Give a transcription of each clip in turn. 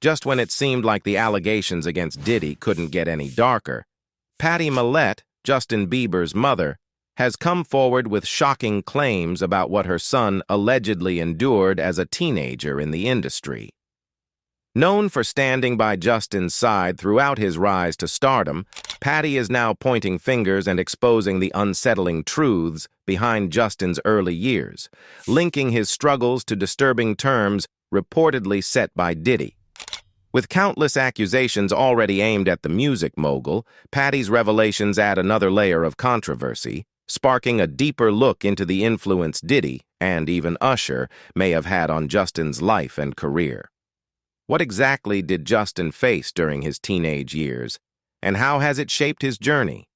Just when it seemed like the allegations against Diddy couldn't get any darker, Pattie Mallette, Justin Bieber's mother, has come forward with shocking claims about what her son allegedly endured as a teenager in the industry. Known for standing by Justin's side throughout his rise to stardom, Pattie is now pointing fingers and exposing the unsettling truths behind Justin's early years, linking his struggles to disturbing terms reportedly set by Diddy. With countless accusations already aimed at the music mogul, Pattie's revelations add another layer of controversy, sparking a deeper look into the influence Diddy, and even Usher, may have had on Justin's life and career. What exactly did Justin face during his teenage years, and how has it shaped his journey?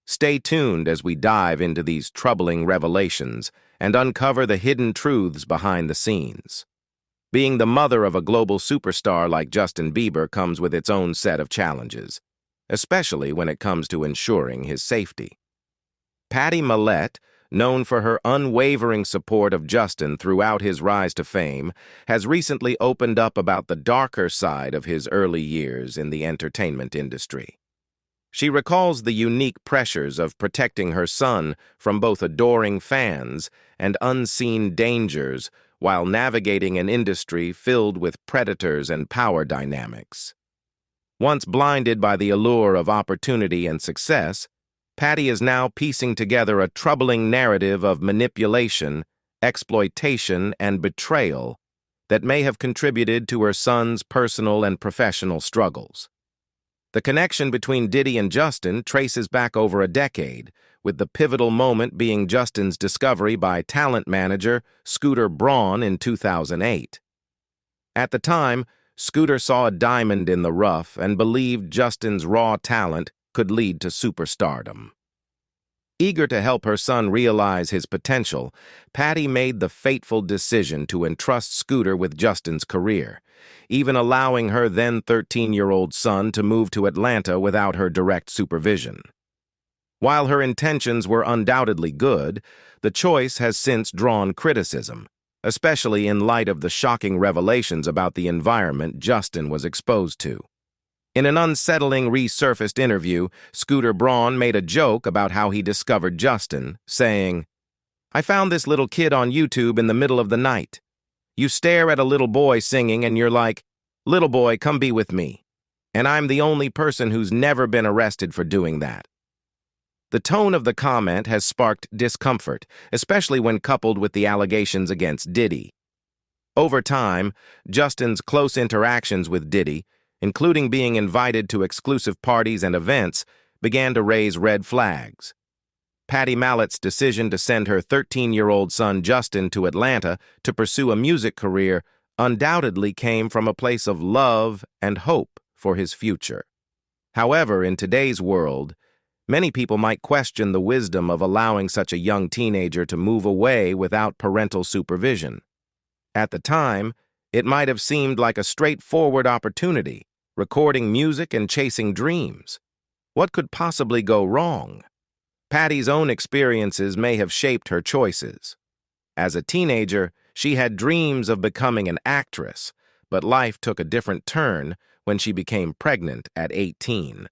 Stay tuned as we dive into these troubling revelations and uncover the hidden truths behind the scenes. Being the mother of a global superstar like Justin Bieber comes with its own set of challenges, especially when it comes to ensuring his safety. Pattie Mallette, known for her unwavering support of Justin throughout his rise to fame, has recently opened up about the darker side of his early years in the entertainment industry. She recalls the unique pressures of protecting her son from both adoring fans and unseen dangers while navigating an industry filled with predators and power dynamics. Once blinded by the allure of opportunity and success, Pattie is now piecing together a troubling narrative of manipulation, exploitation, and betrayal that may have contributed to her son's personal and professional struggles. The connection between Diddy and Justin traces back over a decade, with the pivotal moment being Justin's discovery by talent manager Scooter Braun in 2008. At the time, Scooter saw a diamond in the rough and believed Justin's raw talent could lead to superstardom. Eager to help her son realize his potential, Pattie made the fateful decision to entrust Scooter with Justin's career, even allowing her then 13-year-old son to move to Atlanta without her direct supervision. While her intentions were undoubtedly good, the choice has since drawn criticism, especially in light of the shocking revelations about the environment Justin was exposed to. In an unsettling resurfaced interview, Scooter Braun made a joke about how he discovered Justin, saying, "I found this little kid on YouTube in the middle of the night. You stare at a little boy singing and you're like, 'Little boy, come be with me.' And I'm the only person who's never been arrested for doing that." The tone of the comment has sparked discomfort, especially when coupled with the allegations against Diddy. Over time, Justin's close interactions with Diddy, including being invited to exclusive parties and events, began to raise red flags. Pattie Mallette's decision to send her 13-year-old son Justin to Atlanta to pursue a music career undoubtedly came from a place of love and hope for his future. However, in today's world, many people might question the wisdom of allowing such a young teenager to move away without parental supervision. At the time, it might have seemed like a straightforward opportunity, recording music and chasing dreams. What could possibly go wrong? Pattie's own experiences may have shaped her choices. As a teenager, she had dreams of becoming an actress, but life took a different turn when she became pregnant at 18.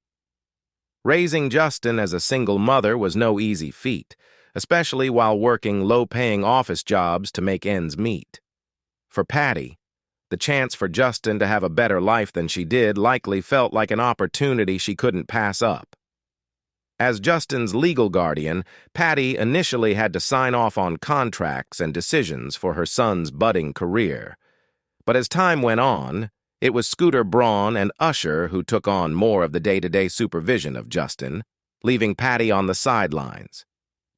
Raising Justin as a single mother was no easy feat, especially while working low-paying office jobs to make ends meet. For Pattie, the chance for Justin to have a better life than she did likely felt like an opportunity she couldn't pass up. As Justin's legal guardian, Pattie initially had to sign off on contracts and decisions for her son's budding career. But as time went on, it was Scooter Braun and Usher who took on more of the day-to-day supervision of Justin, leaving Pattie on the sidelines.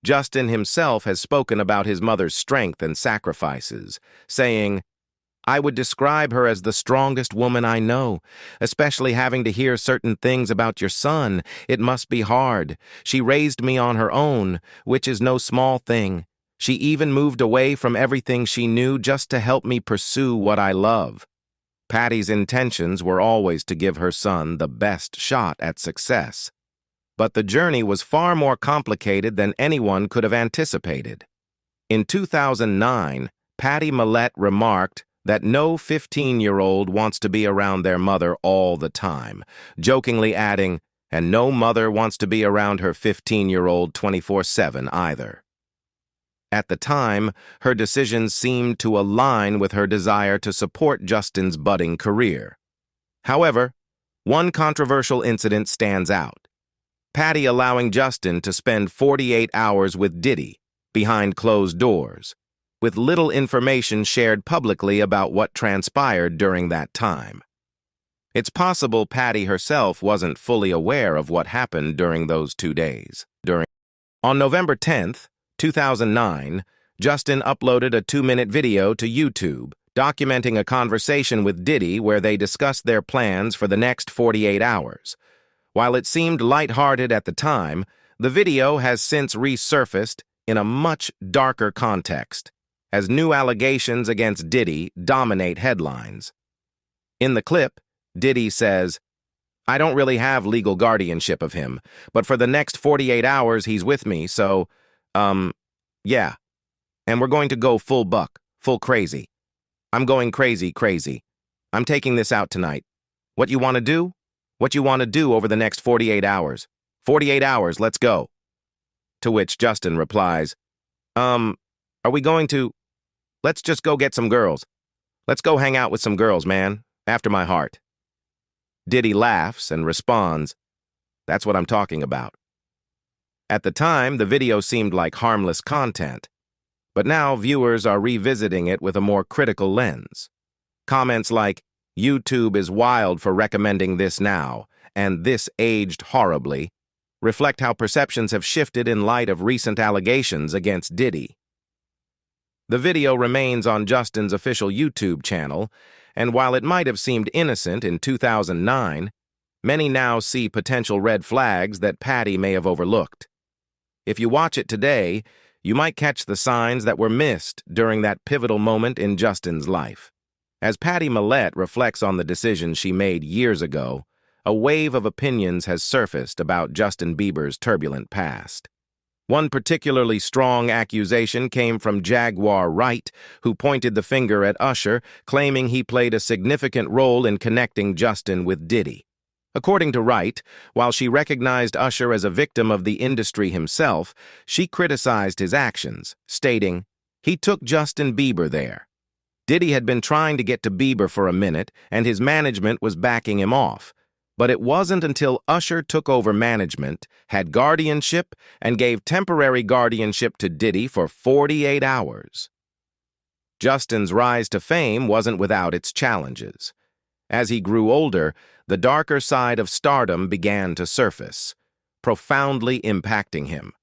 Justin himself has spoken about his mother's strength and sacrifices, saying, "I would describe her as the strongest woman I know, especially having to hear certain things about your son. It must be hard. She raised me on her own, which is no small thing. She even moved away from everything she knew just to help me pursue what I love." Pattie's intentions were always to give her son the best shot at success. But the journey was far more complicated than anyone could have anticipated. In 2009, Pattie Mallette remarked, that no 15-year-old wants to be around their mother all the time, jokingly adding, and no mother wants to be around her 15-year-old 24/7 either. At the time, her decisions seemed to align with her desire to support Justin's budding career. However, one controversial incident stands out. Pattie allowing Justin to spend 48 hours with Diddy, behind closed doors, with little information shared publicly about what transpired during that time. It's possible Pattie herself wasn't fully aware of what happened during those 2 days. On November 10th, 2009, Justin uploaded a 2-minute video to YouTube documenting a conversation with Diddy where they discussed their plans for the next 48 hours. While it seemed lighthearted at the time, the video has since resurfaced in a much darker context, as new allegations against Diddy dominate headlines. In the clip, Diddy says, "I don't really have legal guardianship of him, but for the next 48 hours he's with me, so, yeah. And we're going to go full buck, full crazy. I'm going crazy. I'm taking this out tonight. What you want to do? What you want to do over the next 48 hours? 48 hours, let's go." To which Justin replies, are we going to? Let's just go get some girls. Let's go hang out with some girls, man. After my heart. Diddy laughs and responds, "That's what I'm talking about." At the time, the video seemed like harmless content, but now viewers are revisiting it with a more critical lens. Comments like, "YouTube is wild for recommending this now," and "this aged horribly," reflect how perceptions have shifted in light of recent allegations against Diddy. The video remains on Justin's official YouTube channel, and while it might have seemed innocent in 2009, many now see potential red flags that Pattie may have overlooked. If you watch it today, you might catch the signs that were missed during that pivotal moment in Justin's life. As Pattie Mallette reflects on the decisions she made years ago, a wave of opinions has surfaced about Justin Bieber's turbulent past. One particularly strong accusation came from Jaguar Wright, who pointed the finger at Usher, claiming he played a significant role in connecting Justin with Diddy. According to Wright, while she recognized Usher as a victim of the industry himself, she criticized his actions, stating, "He took Justin Bieber there. Diddy had been trying to get to Bieber for a minute, and his management was backing him off. But it wasn't until Usher took over management, had guardianship, and gave temporary guardianship to Diddy for 48 hours. Justin's rise to fame wasn't without its challenges. As he grew older, the darker side of stardom began to surface, profoundly impacting him.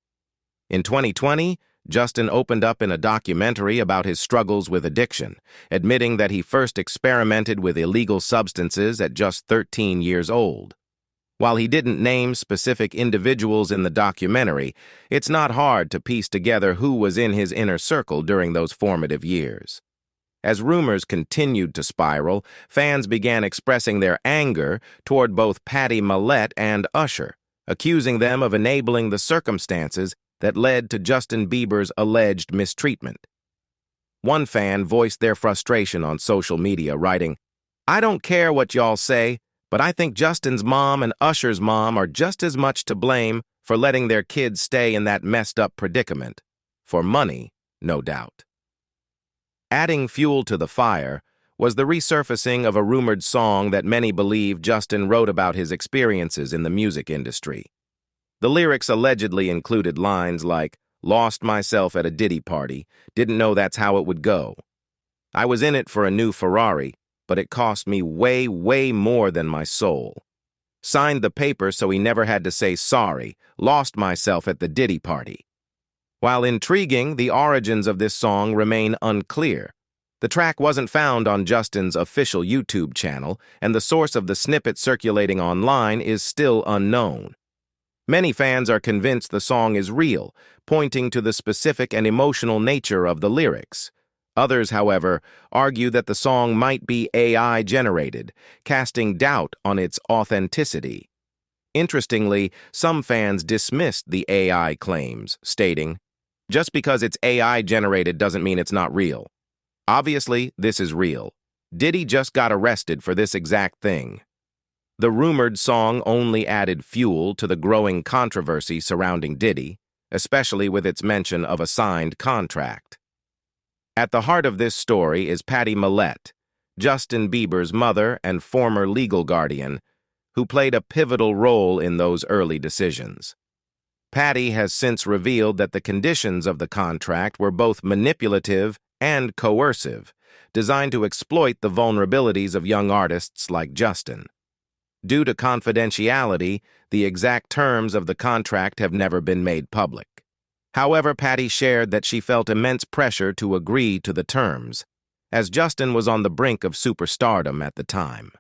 In 2020, Justin opened up in a documentary about his struggles with addiction, admitting that he first experimented with illegal substances at just 13 years old. While he didn't name specific individuals in the documentary, it's not hard to piece together who was in his inner circle during those formative years. As rumors continued to spiral, fans began expressing their anger toward both Pattie Mallette and Usher, accusing them of enabling the circumstances that led to Justin Bieber's alleged mistreatment. One fan voiced their frustration on social media, writing, "I don't care what y'all say, but I think Justin's mom and Usher's mom are just as much to blame for letting their kids stay in that messed-up predicament. For money, no doubt." Adding fuel to the fire was the resurfacing of a rumored song that many believe Justin wrote about his experiences in the music industry. The lyrics allegedly included lines like, "Lost myself at a Diddy party, didn't know that's how it would go. I was in it for a new Ferrari, but it cost me way more than my soul. Signed the paper so he never had to say sorry, lost myself at the Diddy party." While intriguing, the origins of this song remain unclear. The track wasn't found on Justin's official YouTube channel, and the source of the snippet circulating online is still unknown. Many fans are convinced the song is real, pointing to the specific and emotional nature of the lyrics. Others, however, argue that the song might be AI-generated, casting doubt on its authenticity. Interestingly, some fans dismissed the AI claims, stating, "Just because it's AI-generated doesn't mean it's not real." Obviously, this is real. Diddy just got arrested for this exact thing. The rumored song only added fuel to the growing controversy surrounding Diddy, especially with its mention of a signed contract. At the heart of this story is Pattie Mallette, Justin Bieber's mother and former legal guardian, who played a pivotal role in those early decisions. Pattie has since revealed that the conditions of the contract were both manipulative and coercive, designed to exploit the vulnerabilities of young artists like Justin. Due to confidentiality, the exact terms of the contract have never been made public. However, Pattie shared that she felt immense pressure to agree to the terms, as Justin was on the brink of superstardom at the time.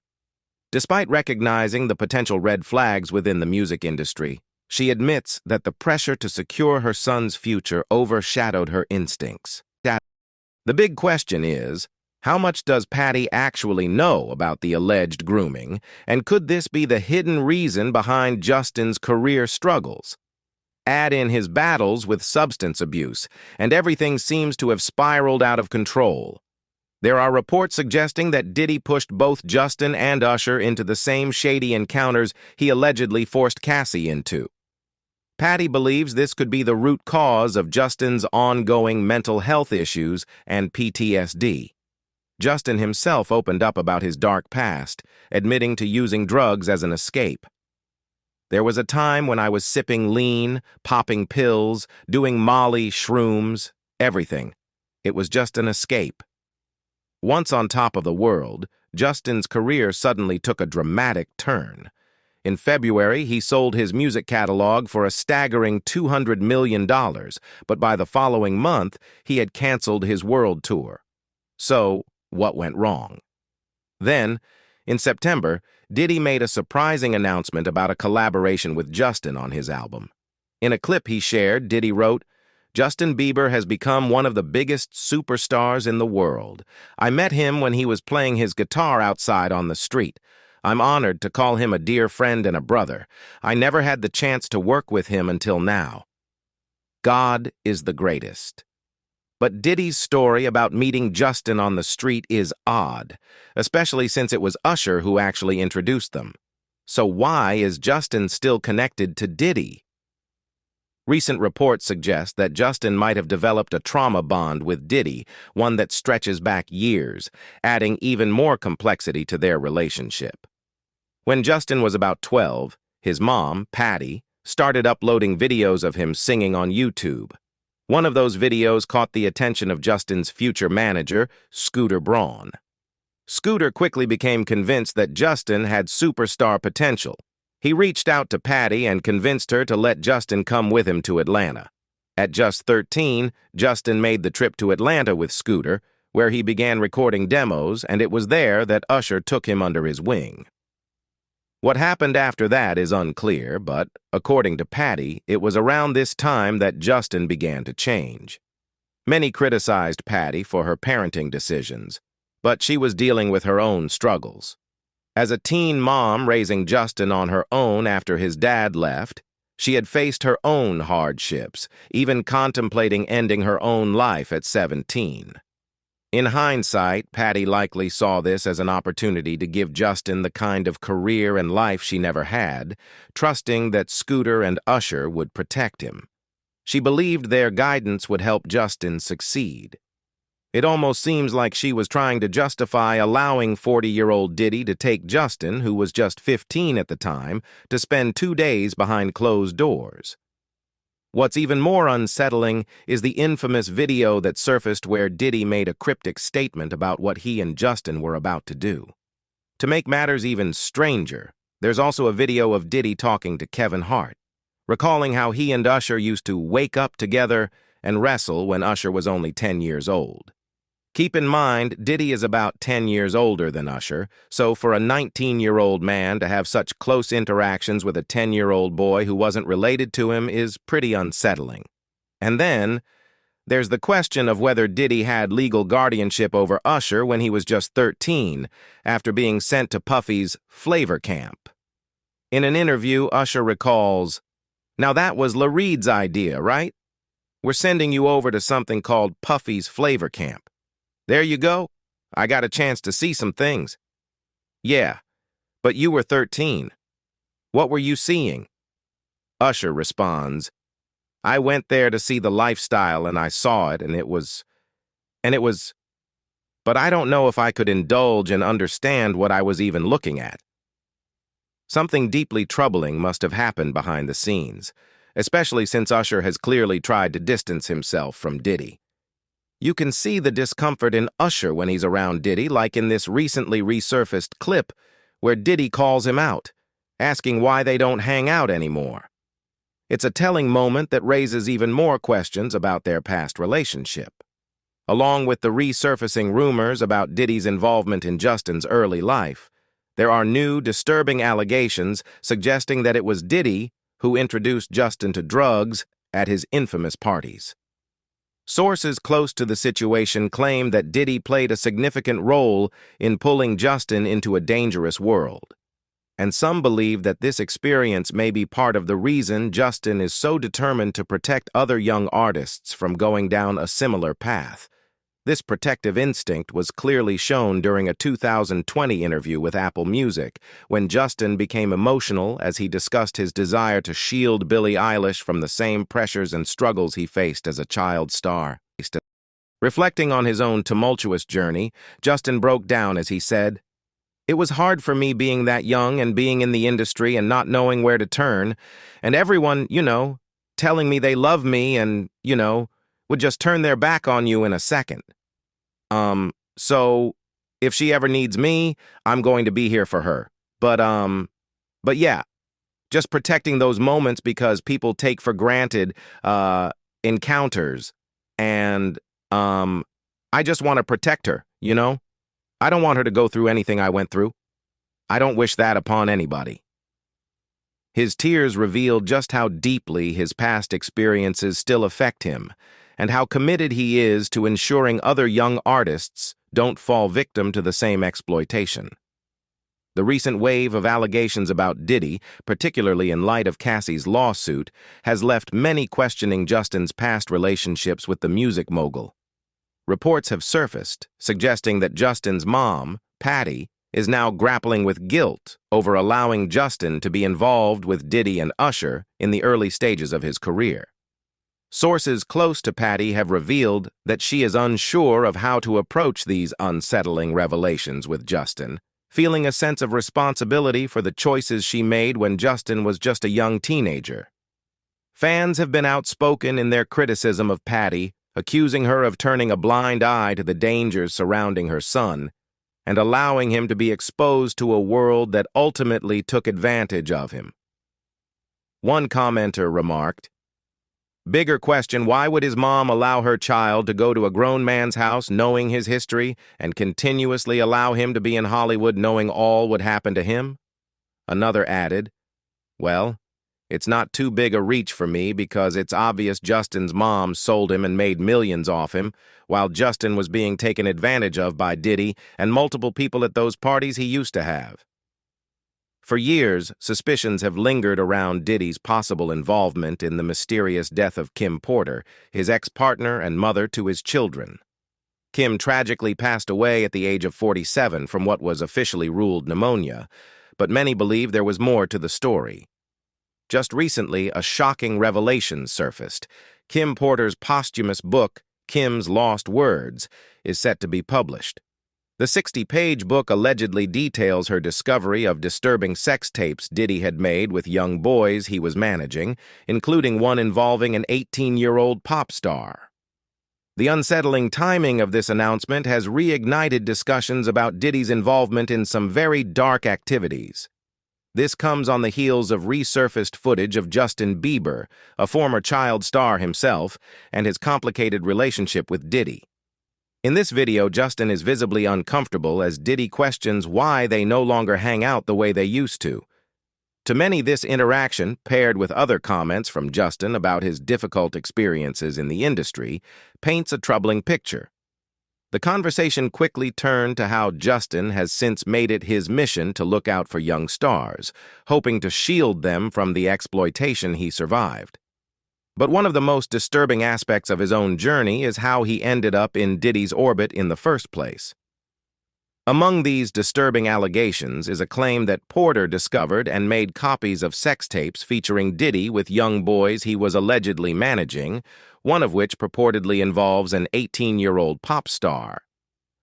Despite recognizing the potential red flags within the music industry, she admits that the pressure to secure her son's future overshadowed her instincts. The big question is, how much does Pattie actually know about the alleged grooming, and could this be the hidden reason behind Justin's career struggles? Add in his battles with substance abuse, and everything seems to have spiraled out of control. There are reports suggesting that Diddy pushed both Justin and Usher into the same shady encounters he allegedly forced Cassie into. Pattie believes this could be the root cause of Justin's ongoing mental health issues and PTSD. Justin himself opened up about his dark past, admitting to using drugs as an escape. There was a time when I was sipping lean, popping pills, doing Molly, shrooms, everything. It was just an escape. Once on top of the world, Justin's career suddenly took a dramatic turn. In February, he sold his music catalog for a staggering $200 million, but by the following month, he had canceled his world tour. So, what went wrong? Then, in September, Diddy made a surprising announcement about a collaboration with Justin on his album. In a clip he shared, Diddy wrote, "Justin Bieber has become one of the biggest superstars in the world. I met him when he was playing his guitar outside on the street. I'm honored to call him a dear friend and a brother. I never had the chance to work with him until now. God is the greatest." But Diddy's story about meeting Justin on the street is odd, especially since it was Usher who actually introduced them. So why is Justin still connected to Diddy? Recent reports suggest that Justin might have developed a trauma bond with Diddy, one that stretches back years, adding even more complexity to their relationship. When Justin was about 12, his mom, Pattie, started uploading videos of him singing on YouTube. One of those videos caught the attention of Justin's future manager, Scooter Braun. Scooter quickly became convinced that Justin had superstar potential. He reached out to Pattie and convinced her to let Justin come with him to Atlanta. At just 13, Justin made the trip to Atlanta with Scooter, where he began recording demos, and it was there that Usher took him under his wing. What happened after that is unclear, but, according to Pattie, it was around this time that Justin began to change. Many criticized Pattie for her parenting decisions, but she was dealing with her own struggles. As a teen mom raising Justin on her own after his dad left, she had faced her own hardships, even contemplating ending her own life at 17. In hindsight, Pattie likely saw this as an opportunity to give Justin the kind of career and life she never had, trusting that Scooter and Usher would protect him. She believed their guidance would help Justin succeed. It almost seems like she was trying to justify allowing 40-year-old Diddy to take Justin, who was just 15 at the time, to spend 2 days behind closed doors. What's even more unsettling is the infamous video that surfaced where Diddy made a cryptic statement about what he and Justin were about to do. To make matters even stranger, there's also a video of Diddy talking to Kevin Hart, recalling how he and Usher used to wake up together and wrestle when Usher was only 10 years old. Keep in mind, Diddy is about 10 years older than Usher, so for a 19-year-old man to have such close interactions with a 10-year-old boy who wasn't related to him is pretty unsettling. And then, there's the question of whether Diddy had legal guardianship over Usher when he was just 13, after being sent to Puffy's Flavor Camp. In an interview, Usher recalls, "Now that was Lareed's idea, right? We're sending you over to something called Puffy's Flavor Camp. There you go. I got a chance to see some things. Yeah, but you were 13. What were you seeing? Usher responds, I went there to see the lifestyle and I saw it and it was, but I don't know if I could indulge and understand what I was even looking at. Something deeply troubling must have happened behind the scenes, especially since Usher has clearly tried to distance himself from Diddy. You can see the discomfort in Usher when he's around Diddy, like in this recently resurfaced clip where Diddy calls him out, asking why they don't hang out anymore. It's a telling moment that raises even more questions about their past relationship. Along with the resurfacing rumors about Diddy's involvement in Justin's early life, there are new, disturbing allegations suggesting that it was Diddy who introduced Justin to drugs at his infamous parties. Sources close to the situation claim that Diddy played a significant role in pulling Justin into a dangerous world. And some believe that this experience may be part of the reason Justin is so determined to protect other young artists from going down a similar path. This protective instinct was clearly shown during a 2020 interview with Apple Music, when Justin became emotional as he discussed his desire to shield Billie Eilish from the same pressures and struggles he faced as a child star. Reflecting on his own tumultuous journey, Justin broke down as he said, "It was hard for me being that young and being in the industry and not knowing where to turn, and everyone, telling me they love me and, would just turn their back on you in a second. So if she ever needs me, I'm going to be here for her. But yeah, just protecting those moments because people take for granted, encounters. And, I just want to protect her, I don't want her to go through anything I went through. I don't wish that upon anybody." His tears revealed just how deeply his past experiences still affect him, and how committed he is to ensuring other young artists don't fall victim to the same exploitation. The recent wave of allegations about Diddy, particularly in light of Cassie's lawsuit, has left many questioning Justin's past relationships with the music mogul. Reports have surfaced, suggesting that Justin's mom, Pattie, is now grappling with guilt over allowing Justin to be involved with Diddy and Usher in the early stages of his career. Sources close to Pattie have revealed that she is unsure of how to approach these unsettling revelations with Justin, feeling a sense of responsibility for the choices she made when Justin was just a young teenager. Fans have been outspoken in their criticism of Pattie, accusing her of turning a blind eye to the dangers surrounding her son and allowing him to be exposed to a world that ultimately took advantage of him. One commenter remarked, "Bigger question, why would his mom allow her child to go to a grown man's house knowing his history and continuously allow him to be in Hollywood knowing all would happen to him?" Another added, "Well, it's not too big a reach for me because it's obvious Justin's mom sold him and made millions off him, while Justin was being taken advantage of by Diddy and multiple people at those parties he used to have." For years, suspicions have lingered around Diddy's possible involvement in the mysterious death of Kim Porter, his ex-partner and mother to his children. Kim tragically passed away at the age of 47 from what was officially ruled pneumonia, but many believe there was more to the story. Just recently, a shocking revelation surfaced. Kim Porter's posthumous book, Kim's Lost Words, is set to be published. The 60-page book allegedly details her discovery of disturbing sex tapes Diddy had made with young boys he was managing, including one involving an 18-year-old pop star. The unsettling timing of this announcement has reignited discussions about Diddy's involvement in some very dark activities. This comes on the heels of resurfaced footage of Justin Bieber, a former child star himself, and his complicated relationship with Diddy. In this video, Justin is visibly uncomfortable as Diddy questions why they no longer hang out the way they used to. To many, this interaction, paired with other comments from Justin about his difficult experiences in the industry, paints a troubling picture. The conversation quickly turned to how Justin has since made it his mission to look out for young stars, hoping to shield them from the exploitation he survived. But one of the most disturbing aspects of his own journey is how he ended up in Diddy's orbit in the first place. Among these disturbing allegations is a claim that Porter discovered and made copies of sex tapes featuring Diddy with young boys he was allegedly managing, one of which purportedly involves an 18-year-old pop star.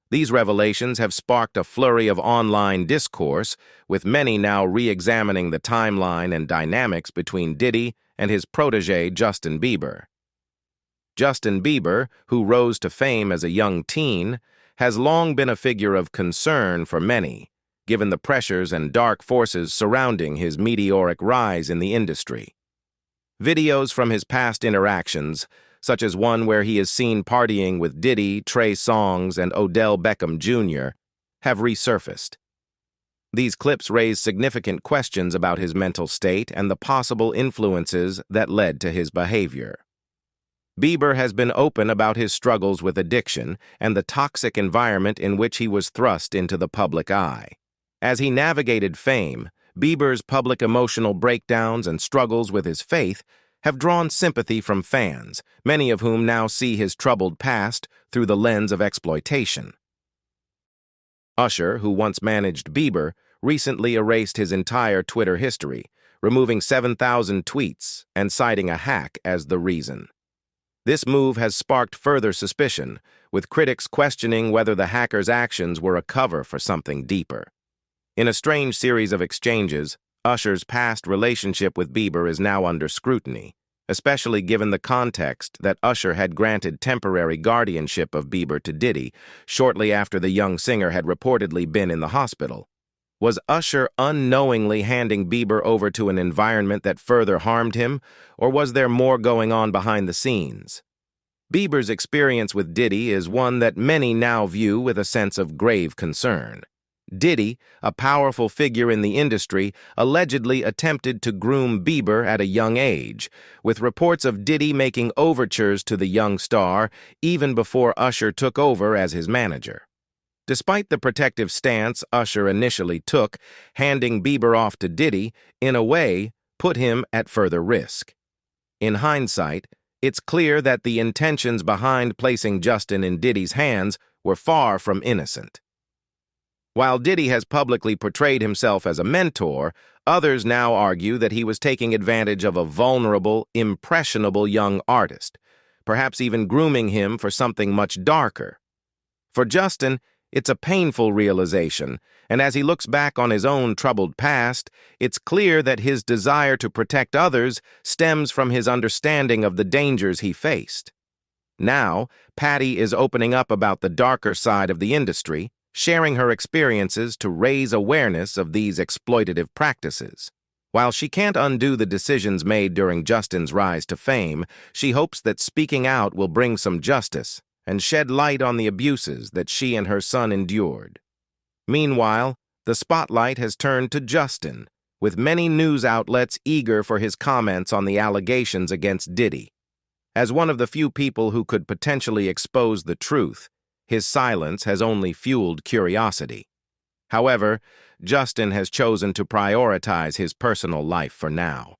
These revelations have sparked a flurry of online discourse, with many now re-examining the timeline and dynamics between Diddy and his protege Justin Bieber. Justin Bieber, who rose to fame as a young teen, has long been a figure of concern for many, given the pressures and dark forces surrounding his meteoric rise in the industry. Videos from his past interactions, such as one where he is seen partying with Diddy, Trey Songz, and Odell Beckham Jr., have resurfaced. These clips raise significant questions about his mental state and the possible influences that led to his behavior. Bieber has been open about his struggles with addiction and the toxic environment in which he was thrust into the public eye. As he navigated fame, Bieber's public emotional breakdowns and struggles with his faith have drawn sympathy from fans, many of whom now see his troubled past through the lens of exploitation. Usher, who once managed Bieber, recently erased his entire Twitter history, removing 7,000 tweets and citing a hack as the reason. This move has sparked further suspicion, with critics questioning whether the hacker's actions were a cover for something deeper. In a strange series of exchanges, Usher's past relationship with Bieber is now under scrutiny, especially given the context that Usher had granted temporary guardianship of Bieber to Diddy shortly after the young singer had reportedly been in the hospital. Was Usher unknowingly handing Bieber over to an environment that further harmed him, or was there more going on behind the scenes? Bieber's experience with Diddy is one that many now view with a sense of grave concern. Diddy, a powerful figure in the industry, allegedly attempted to groom Bieber at a young age, with reports of Diddy making overtures to the young star even before Usher took over as his manager. Despite the protective stance Usher initially took, handing Bieber off to Diddy, in a way, put him at further risk. In hindsight, it's clear that the intentions behind placing Justin in Diddy's hands were far from innocent. While Diddy has publicly portrayed himself as a mentor, others now argue that he was taking advantage of a vulnerable, impressionable young artist, perhaps even grooming him for something much darker. For Justin, it's a painful realization, and as he looks back on his own troubled past, it's clear that his desire to protect others stems from his understanding of the dangers he faced. Now, Pattie is opening up about the darker side of the industry, sharing her experiences to raise awareness of these exploitative practices. While she can't undo the decisions made during Justin's rise to fame, she hopes that speaking out will bring some justice and shed light on the abuses that she and her son endured. Meanwhile, the spotlight has turned to Justin, with many news outlets eager for his comments on the allegations against Diddy. As one of the few people who could potentially expose the truth, his silence has only fueled curiosity. However, Justin has chosen to prioritize his personal life for now.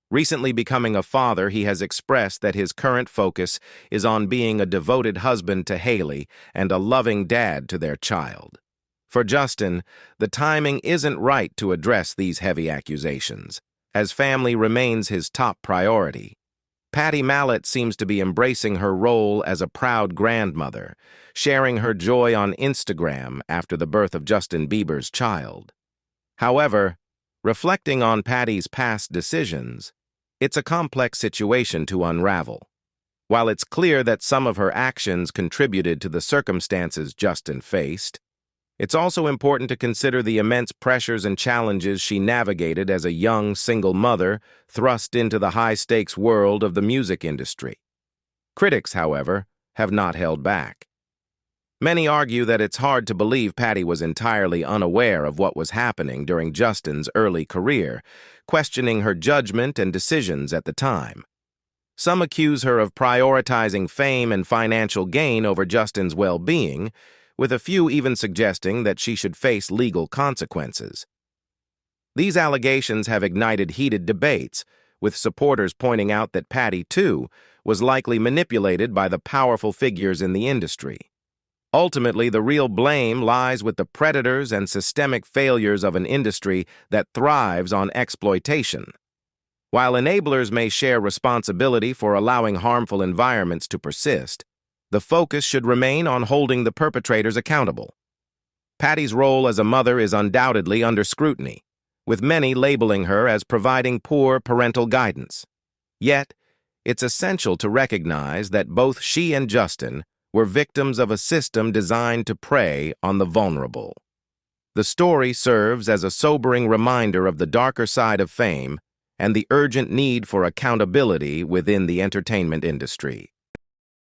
Recently becoming a father, he has expressed that his current focus is on being a devoted husband to Haley and a loving dad to their child. For Justin, the timing isn't right to address these heavy accusations, as family remains his top priority. Pattie Mallette seems to be embracing her role as a proud grandmother, sharing her joy on Instagram after the birth of Justin Bieber's child. However, reflecting on Pattie's past decisions, it's a complex situation to unravel. While it's clear that some of her actions contributed to the circumstances Justin faced, it's also important to consider the immense pressures and challenges she navigated as a young, single mother thrust into the high-stakes world of the music industry. Critics, however, have not held back. Many argue that it's hard to believe Pattie was entirely unaware of what was happening during Justin's early career, questioning her judgment and decisions at the time. Some accuse her of prioritizing fame and financial gain over Justin's well-being, with a few even suggesting that she should face legal consequences. These allegations have ignited heated debates, with supporters pointing out that Pattie, too, was likely manipulated by the powerful figures in the industry. Ultimately, the real blame lies with the predators and systemic failures of an industry that thrives on exploitation. While enablers may share responsibility for allowing harmful environments to persist, the focus should remain on holding the perpetrators accountable. Pattie's role as a mother is undoubtedly under scrutiny, with many labeling her as providing poor parental guidance. Yet, it's essential to recognize that both she and Justin were victims of a system designed to prey on the vulnerable. The story serves as a sobering reminder of the darker side of fame and the urgent need for accountability within the entertainment industry.